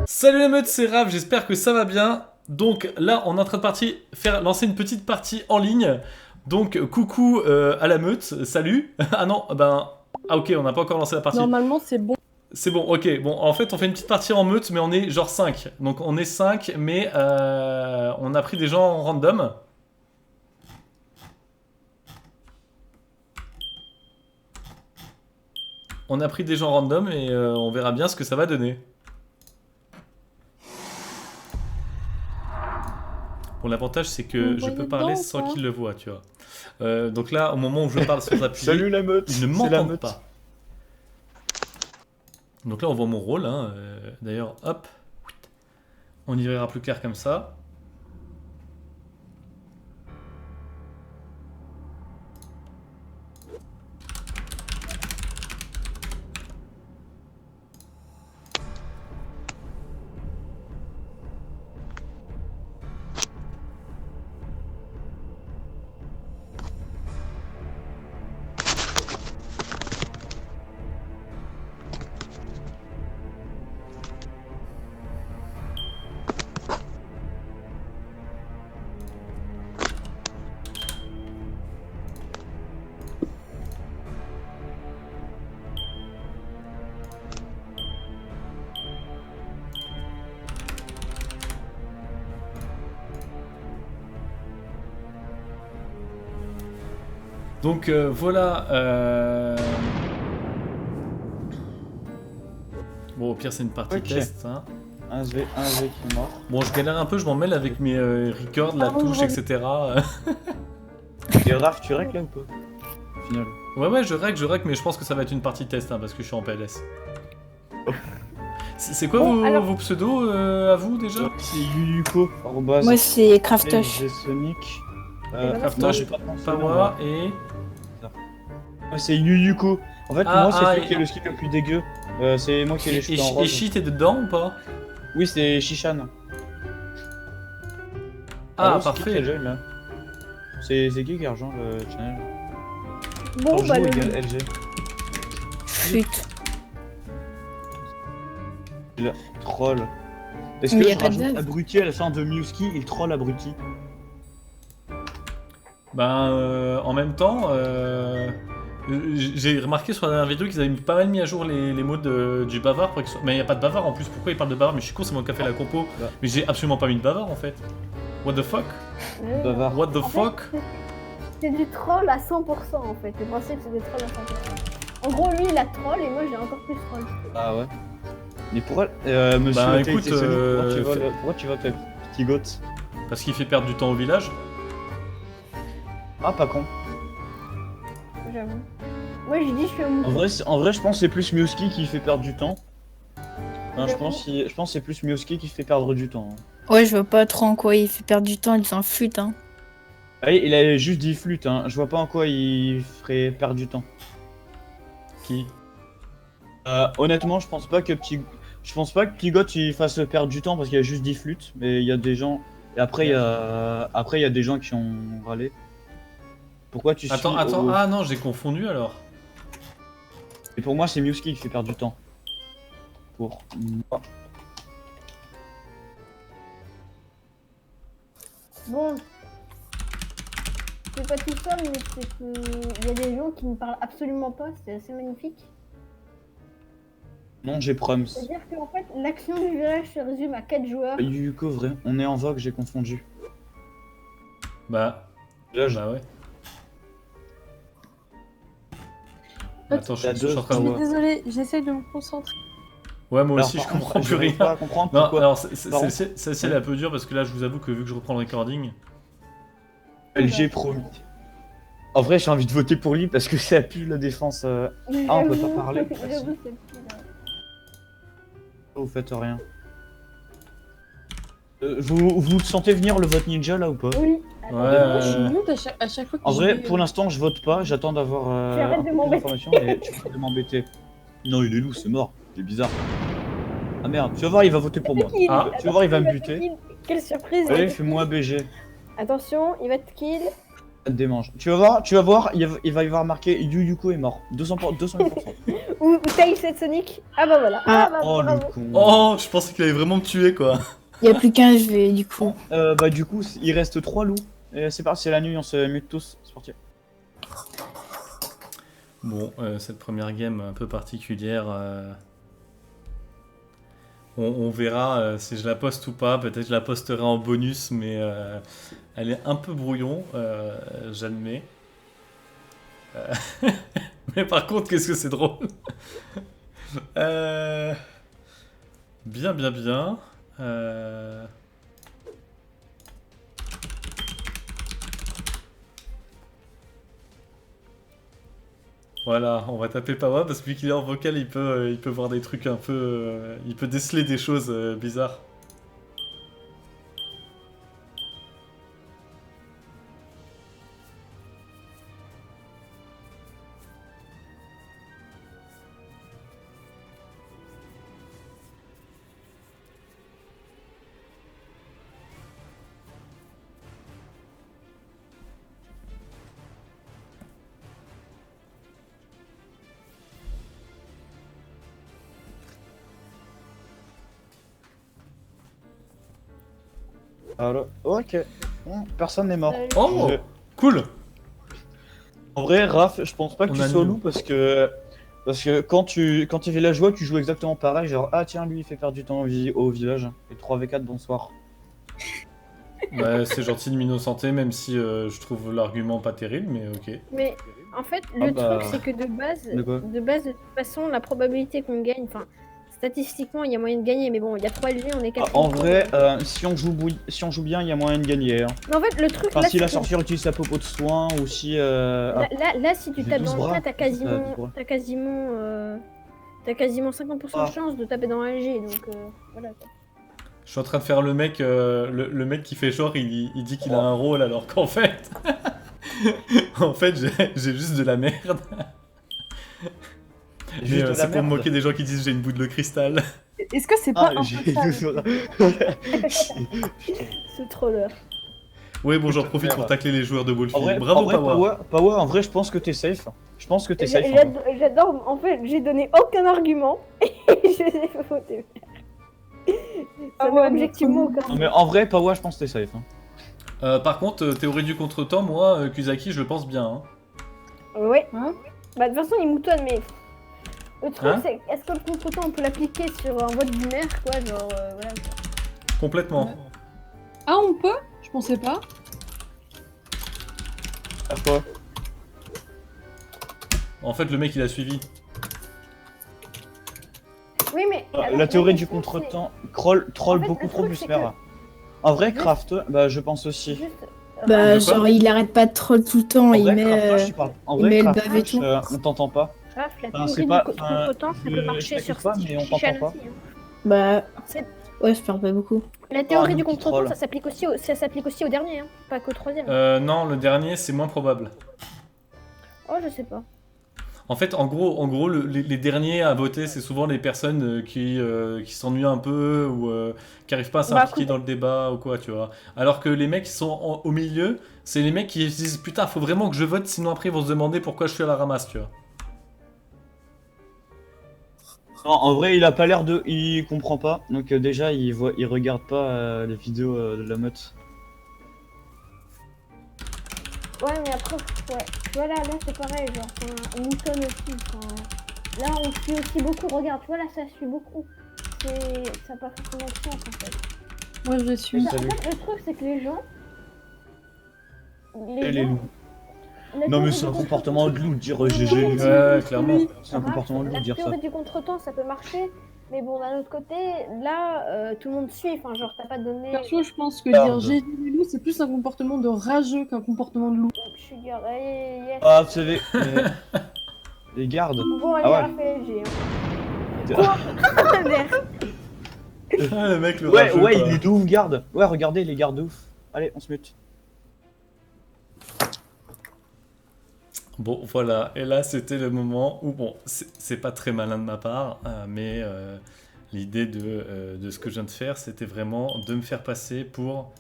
Salut la meute, c'est Raph, j'espère que ça va bien. Donc là, on est en train de lancer une petite partie en ligne. Donc coucou à la meute, salut. Ah non, ah ok, on n'a pas encore lancé la partie. Normalement, c'est bon. C'est bon, ok. Bon, en fait, on fait une petite partie en meute, mais on est genre 5. Donc on est 5, mais on a pris des gens en random. On a pris des gens random et on verra bien ce que ça va donner. Bon, l'avantage, c'est que je peux parler sans qu'ils le voient, tu vois. Donc là, au moment où je parle sans appuyer, Salut la meute, ils ne m'entendent pas. Donc là, on voit mon rôle. Hein. D'ailleurs, hop, on y verra plus clair comme ça. Donc voilà. Bon, au pire, c'est une partie test. Hein. 1v qui est mort. Bon, je galère un peu, je m'en mêle avec mes records, la touche, etc. Et Raph, tu règles là ou pas? Au final. Ouais, je règle, mais je pense que ça va être une partie test hein, parce que je suis en PLS. C'est quoi vos pseudos à vous déjà? C'est Yuyuko. Moi, c'est Craftosh. Sonic. Craftosh, Pawa et. C'est Yuyuko. En fait, moi, c'est celui qui est le skill le plus dégueu. C'est moi qui ai les cheveux en rose. Et Shi, t'es dedans ou pas? Oui, c'est Shishan. Ah, parfait. C'est qui a rejoint le channel? Bon, bah, le LG. Flûte. Il troll. Est-ce que je rajoute abruti à la fin de Miuski? Il troll abruti. En même temps, j'ai remarqué sur la dernière vidéo qu'ils avaient pas mal mis à jour les mots du bavard. Mais il n'y a pas de bavard en plus, pourquoi ils parlent de bavard? Mais je suis con, c'est moi qui a fait la compo. Mais j'ai absolument pas mis de bavard en fait. What the fuck? Bavard. What the fuck? C'est du troll à 100% en fait. Le principe, c'est du troll à 100%. En gros, lui, il a troll et moi, j'ai encore plus troll. Ah ouais. Mais pourquoi, monsieur écoute, pourquoi tu votes le petit goth? Parce qu'il fait perdre du temps au village. Ah, pas con. J'avoue. Moi, j'ai dit, je suis un mouton. En vrai, je pense que c'est plus Miuski qui fait perdre du temps. Enfin, je pense que c'est plus Miuski qui fait perdre du temps. Ouais, je vois pas trop en quoi il fait perdre du temps en disant flûte, hein. Ah, il a juste dit flûte, hein. Je vois pas en quoi il ferait perdre du temps. Qui? Honnêtement, je pense pas que Petit Goth il fasse perdre du temps parce qu'il a juste dit flûte, mais il y a des gens. Et après, il y a des gens qui ont râlé. Pourquoi tu Attends, ah non, j'ai confondu alors. Et pour moi, c'est Miuski qui fait perdre du temps. Pour moi. Bon. C'est pas tout ça, mais c'est que. Il y a des gens qui ne parlent absolument pas, c'est assez magnifique. Non, j'ai proms. C'est-à-dire qu'en fait, l'action du village se résume à 4 joueurs. Yuko, vrai. On est en vogue, j'ai confondu. Bah ouais. Attends, je suis en train de voir. Désolé, j'essaie de me concentrer. Ouais, moi aussi, je comprends plus rien. Pas comprendre non, pourquoi. alors, celle-ci, elle est un peu dure parce que là, je vous avoue que vu que je reprends le recording. LG promis. En vrai, j'ai envie de voter pour lui parce que ça pue la défense. Ah, on peut pas parler. Vous faites rien. Vous sentez venir le vote ninja là ou pas? Oui. Ouais. Je suis mute à chaque fois que En vrai, pour l'instant, je vote pas. J'attends d'avoir arrête de m'embêter. et tu peux de m'embêter. Non, il est loup, c'est mort. C'est bizarre. Ah merde, tu vas voir, il va voter pour moi. Ah. Tu vas voir, il va me buter. Quelle surprise. Allez, fais-moi BG. Attention, il va te kill. démange. Tu vas voir, il va y avoir marqué Yu Yuko est mort. 200%. Ou taille cette Sonic. Ah bah voilà. Ah. bah, Oh le bravo. con. Oh, je pensais qu'il allait vraiment me tuer, quoi. Il y a plus qu'un, je vais du coup. Bah du coup, il reste 3 loups. Et c'est parti, c'est la nuit, on se mute tous. C'est parti. Bon, cette première game un peu particulière, on verra si je la poste ou pas. Peut-être que je la posterai en bonus, mais elle est un peu brouillon, j'admets. Mais par contre, qu'est-ce que c'est drôle. Bien. Voilà, on va taper Pawa parce que vu qu'il est en vocal, il peut voir des trucs un peu... il peut déceler des choses bizarres. Alors, ok. Personne n'est mort. Oh, Je- cool. En vrai, Raph, je pense pas que On tu a sois nul. loup parce que quand tu es villageois, tu joues exactement pareil. Genre, ah tiens, lui il fait perdre du temps au village. Et 3v4, bonsoir. Bah, c'est gentil de m'innocenter, même si je trouve l'argument pas terrible, mais ok. Mais en fait, Ah le bah, truc, c'est que de quoi de toute façon, la probabilité qu'on gagne, enfin, statistiquement, il y a moyen de gagner, mais bon, il y a 3 LG, on est 4. En vrai, si on joue bien, il y a moyen de gagner. Hein. Mais en fait, le truc, Enfin, là, si la c'est que- sorcière utilise sa popo de soin ou si. là, si tu j'ai tapes 12 dans le bras. tas, t'as quasiment 50% de Ah. chance de taper dans un LG, donc voilà. quoi. Je suis en train de faire le mec, le mec qui fait genre, il dit qu'il a un rôle alors qu'en fait... en fait, j'ai juste de la merde. Mais Juste de la c'est pour me merde. moquer des gens qui disent j'ai une boule de cristal. Est-ce que c'est pas Ah, un j'ai peu ça Ce troller. Oui, bon, j'en profite pour tacler les joueurs de En Wolfie. vrai, Bravo, en vrai, Pawa. Pawa, en vrai, je pense que t'es safe. Je pense que t'es safe. en vrai. J'adore, en fait, j'ai donné aucun argument et je les ai fait voter. Ah Ça ouais, n'a mais objectivement comment- aucun. Non, mais en vrai, Pawa, je pense que t'es safe. Hein. Par contre, théorie du contretemps, moi, Kusaki, je le pense bien. Hein. Ouais. Hein Bah de toute façon il moutonne mais le truc Hein c'est est-ce que le contretemps on peut l'appliquer sur un vote binaire quoi genre voilà. Complètement. Ah, on peut? Je pensais pas. Faire quoi En fait, le mec, il a suivi. Oui mais alors, La théorie du question, contretemps troll En fait, beaucoup le trop truc, plus c'est mère. En vrai, Juste- Craft, bah je pense c'est aussi. juste Bah, De quoi genre, il arrête pas de troll tout le temps. En Il vrai, met. Craftoche, je parle. En il vrai, met le Craftoche, bave et tout. on t'entend pas. Raph, la Enfin, c'est théorie pas- du enfin, contretemps ça je peut marcher t'accuse sur pas, mais on t'entend Shishan pas. aussi, hein. Bah. C'est- Ouais, je parle pas beaucoup. La théorie nous du qui contretemps troll. ça s'applique aussi au dernier hein, pas qu'au troisième. Non, le dernier, c'est moins probable. Oh je sais pas. En fait, en gros les derniers à voter, c'est souvent les personnes qui s'ennuient un peu ou qui n'arrivent pas à s'impliquer écoute- dans le débat ou quoi, tu vois. Alors que les mecs qui sont au milieu, c'est les mecs qui se disent putain, faut vraiment que je vote, sinon après ils vont se demander pourquoi je suis à la ramasse, tu vois. Non, en vrai, il a pas l'air de. Il comprend pas. Donc, déjà, il regarde pas les vidéos de la meute. Ouais mais après ouais. Tu vois là c'est pareil genre enfin, on moutonne aussi. Enfin, là on suit aussi beaucoup. Regarde tu vois là ça suit beaucoup. Ça n'a pas forcément de sens en fait. Moi, je suis. En Salut. fait, le truc, c'est que les gens. Et les loups. La Non, mais théorie c'est du un contre- comportement de loup de dire GG. Ouais, clairement. C'est un comportement de loup La de dire ça. théorie du contretemps, ça peut marcher. Mais bon, d'un autre côté, là, tout le monde suit. Enfin, genre, t'as pas donné. Perso, je pense que Merde. dire GG les loups, c'est plus un comportement de rageux qu'un comportement de loup. Sugar, yes. Ah, c'est les gardes. Bon, allez, Ah ouais. Raphaël, j'ai. Quoi Merde. Ah, le mec, le Ouais, rageux, ouais, quoi. il est de ouf, garde. Ouais, regardez, les gardes de ouf. Allez, on se mute. Bon, voilà. Et là, c'était le moment où, bon, c'est pas très malin de ma part, mais l'idée de ce que je viens de faire, c'était vraiment de me faire passer pour...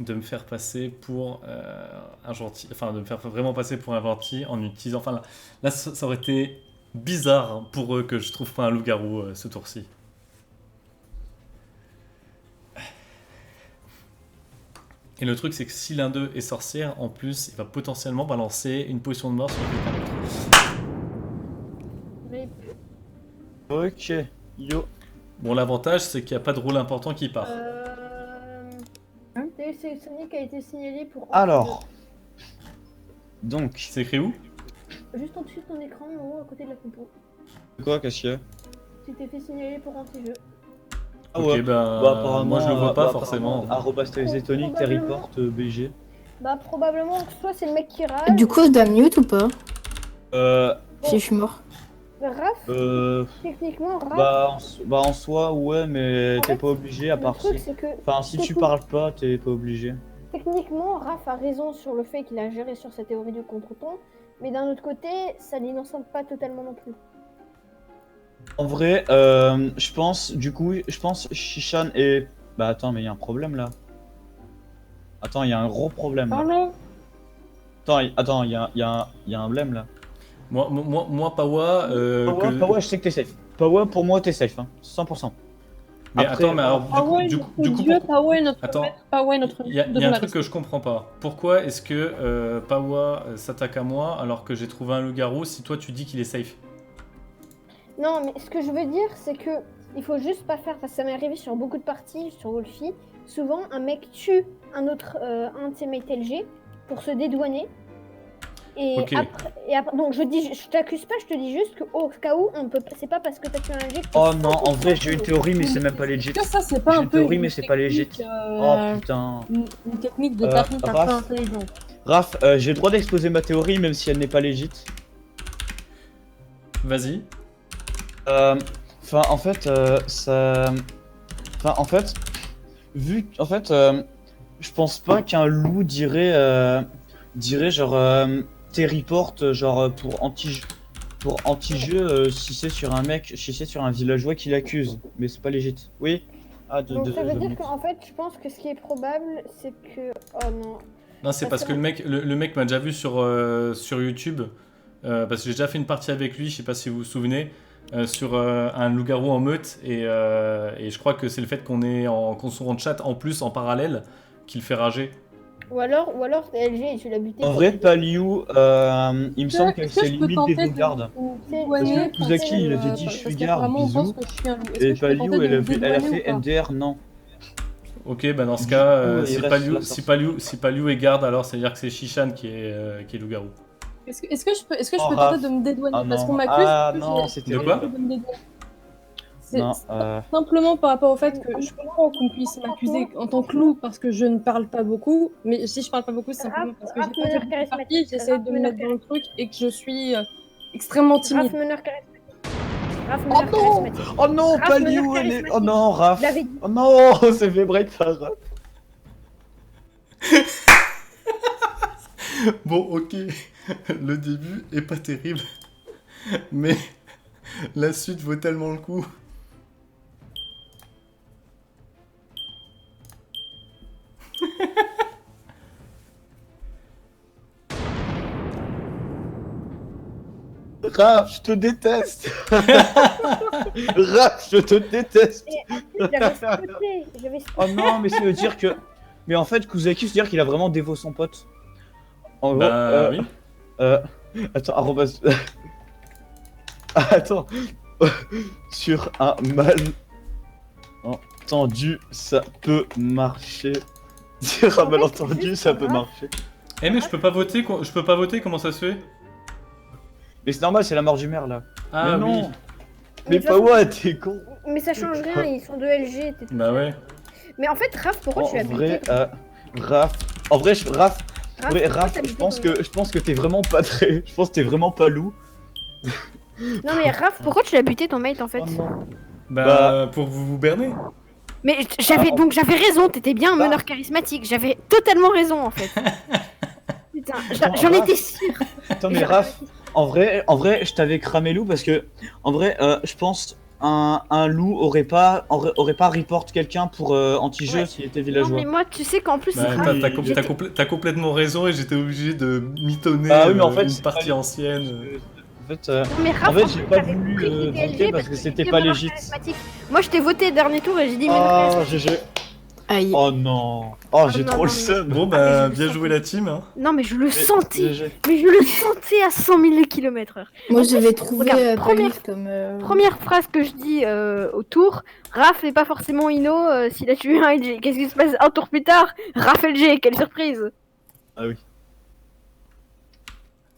de me faire passer pour un gentil, enfin de me faire vraiment passer pour un gentil en utilisant, enfin là ça aurait été bizarre pour eux que je trouve pas un loup-garou ce tour-ci. Et le truc c'est que si l'un d'eux est sorcière, en plus il va potentiellement balancer une potion de mort sur quelqu'un d'autre. Mais Ok, yo. Bon, l'avantage c'est qu'il n'y a pas de rôle important qui part. c'est Sonic a été signalé pour. Alors. Donc. C'est écrit où? Juste en dessus de ton écran, en haut, à côté de la compo. Quoi, qu'est-ce qu'il y a? Tu t'es fait signaler pour anti-jeu. Ah Ok, ouais. ben apparemment, moi je le vois pas forcément. Arrobas Tonic, t'es report BG. Bah, probablement que soit c'est le mec qui râle. Du coup, je dois mute ou pas Euh. Si je suis mort. Raph, Euh. techniquement, Raph. Bah en soi, ouais, mais En t'es fait, pas obligé à le part truc, si. c'est que Enfin, si tu parles pas, t'es pas obligé. techniquement, Raph a raison sur le fait qu'il a géré sur sa théorie du contretemps, mais d'un autre côté, ça l'innocente pas totalement non plus. En vrai, je pense, Shishan et. Bah attends, mais il y a un problème là. Attends, il y a un gros problème là. Pardon. Attends, il y a un blème là. Moi Pawa. Pawa, je sais que t'es safe. Pawa, pour moi, t'es safe, hein. 100%. Mais Après, attends, mais alors Power, du coup, Dieu, Power est notre Attends. maître, Power est notre il y a devant un la truc que reste. je comprends pas. Pourquoi est-ce que Pawa s'attaque à moi alors que j'ai trouvé un loup-garou si toi tu dis qu'il est safe? Non, mais ce que je veux dire, c'est que il faut juste pas faire, parce que ça m'est arrivé sur beaucoup de parties, sur Wolfie. Souvent, un mec tue un de ses mates LG pour se dédouaner. Et, Ok. après, donc je t'accuse pas, je te dis juste qu'au cas où, on peut, c'est pas parce que t'as tué un LG que Oh t'es non, en 100% vrai, j'ai une théorie, mais c'est même pas legit. Est-ce que ça, c'est pas J'ai un une peu théorie, une mais c'est pas legit. technique, Oh putain. une technique de Raph. personne pas intelligente. Raph, j'ai le droit d'exposer ma théorie, même si elle n'est pas légite. Vas-y. Enfin, en fait, Enfin, en fait, je pense pas qu'un loup dirait genre, t'es report, genre, pour anti-jeu, si c'est sur un mec, si c'est sur un villageois qui l'accuse. Mais c'est pas légit. Oui? Ah, Donc ça veut dire qu'en fait, je pense que ce qui est probable, c'est que... Oh non. Non, c'est parce que le mec m'a déjà vu sur YouTube. Parce que j'ai déjà fait une partie avec lui, je sais pas si vous vous souvenez, sur un loup-garou en meute. Et je crois que c'est le fait qu'on soit en chat en plus, en parallèle, qui le fait rager. Ou alors LG et tu l'as buté. En vrai, Paliou, il me semble que c'est limite des gardes. Parce que Kuzaki, il avait dit je suis garde, bisous. Et Paliou, elle a fait MDR, non. Ok, bah dans ce cas, il si reste Paliou est garde, alors c'est à dire que c'est Shishan qui est loup-garou. Est-ce que je peux Oh, tenter de me dédouaner Ah parce non. qu'on m'accuse Ah que non, j'ai- c'était De quoi de me dédouaner. C'est Non, simplement par rapport au fait que je comprends qu'on puisse m'accuser en tant que loup parce que je ne parle pas beaucoup, mais si je parle pas beaucoup, c'est simplement parce que Raph j'ai pas meneur fait beaucoup de charismatique. parties, j'essaie de me Raph mettre dans le truc et que je suis extrêmement timide. Raph meneur charismatique. Raph meneur charismatique. Oh non, Raph, Paliou, meneur elle est. charismatique. Oh non, Raph. Je l'avais dit. Oh non, c'est fait break par Raph. Bon, ok, le début est pas terrible, mais la suite vaut tellement le coup. Raph, je te déteste. Raph, je te déteste. Et en plus, j'avais spoté. J'avais spoté. Oh non, mais ça veut dire que. Mais en fait, Kuzaki, c'est dire qu'il a vraiment dévo son pote. En gros, Bah oui. attends, arrobas. Attends. Sur un malentendu, ça peut marcher. Sur un En fait, malentendu, juste ça peut Raph. marcher. Eh mais je peux pas voter, comment ça se fait? Mais c'est normal, c'est la mort du maire là. Ah mais oui. non. Mais de pas toute façon, ouais, t'es con. Mais ça change rien, ils sont de LG. t'es tout Bah seul. ouais. Mais en fait, Raph, pourquoi tu En as vrai, buté Raph. En vrai, Raph, Raph, ouais, pourquoi Raph, t'as je buté pense ton- que t'es vraiment pas très. Je pense que t'es vraiment pas loup. Non mais Raph, pourquoi tu l'as buté ton mate en fait? Oh non. Bah, pour vous berner. Mais j'avais raison, t'étais bien un meneur charismatique, j'avais totalement raison en fait. Putain, Attends, j'en Raph. étais sûre. Attends, mais Raph, en vrai, je t'avais cramé loup parce que, en vrai, je pense, un loup aurait pas report quelqu'un pour anti-jeu Ouais. s'il était Non, villageois. mais moi, tu sais qu'en plus, Bah, Raph, t'as complètement raison et j'étais obligé de mitonner Ah oui, mais en fait, une c'est partie pas- ancienne. En fait, Non, mais Raph, En fait, en j'ai plus, pas t'avais voulu, pris voter DLG parce que c'était c'était pas vraiment légit. charismatique. Moi, je t'ai voté dernier tour et j'ai dit, mais le Oh, charisme- GG. Aïe. Oh non. Oh, j'ai non, trop non, le mais- seum. Bon, Ah, bah, mais je le bien sens. joué la team. Hein. Non, mais je le sentais. GG. Mais je le sentais à 100 000 km/h. Moi, je vais trouver regarde, Palif comme. Première phrase que je dis au tour, Raph n'est pas forcément Ino s'il a tué un LG. Qu'est-ce qui se passe un tour plus tard? Raph LG, quelle surprise! Ah oui.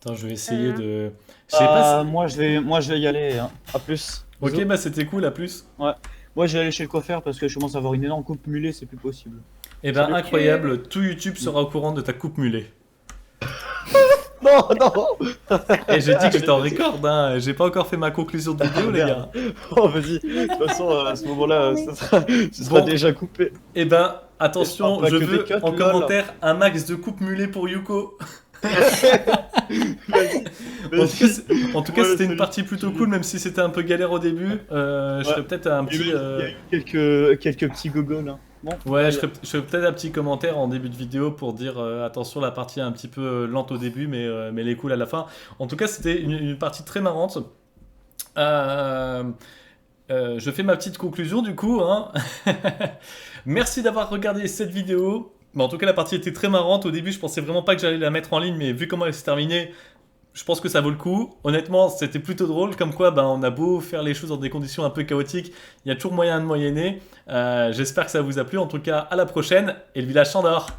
Attends, je vais essayer de. Je sais pas si... Moi, je vais y aller. Hein. À plus. Ok, Bisous. bah c'était cool, à plus. Moi, je vais aller chez le coiffeur parce que je commence à avoir une énorme coupe mulet, c'est plus possible. Eh ben, Salut. incroyable, tout YouTube sera au courant de ta coupe mulet. Non, non. Et j'ai dit que j'étais en record, hein. J'ai pas encore fait ma conclusion de vidéo, les gars. Oh, vas-y. De toute façon, à ce moment-là, ce sera Bon. déjà coupé. Eh ben, attention, J'espère pas je que des veux cuts, en lol. commentaire un max de coupe mulet pour Yuko. En tout cas, Ouais, c'était une salut. partie plutôt cool, même si c'était un peu galère au début. Je ferais peut-être un Il y petit. a eu quelques petits gogoles. Hein. Bon. Ouais, je ferais peut-être un petit commentaire en début de vidéo pour dire attention, la partie est un petit peu lente au début, mais elle est cool à la fin. En tout cas, c'était une partie très marrante. Je fais ma petite conclusion du coup. Hein. Merci d'avoir regardé cette vidéo. Mais en tout cas, la partie était très marrante. Au début, je pensais vraiment pas que j'allais la mettre en ligne, mais vu comment elle s'est terminée, je pense que ça vaut le coup. Honnêtement, c'était plutôt drôle. Comme quoi, on a beau faire les choses dans des conditions un peu chaotiques, il y a toujours moyen de moyenner. J'espère que ça vous a plu. En tout cas, à la prochaine et le village s'endort.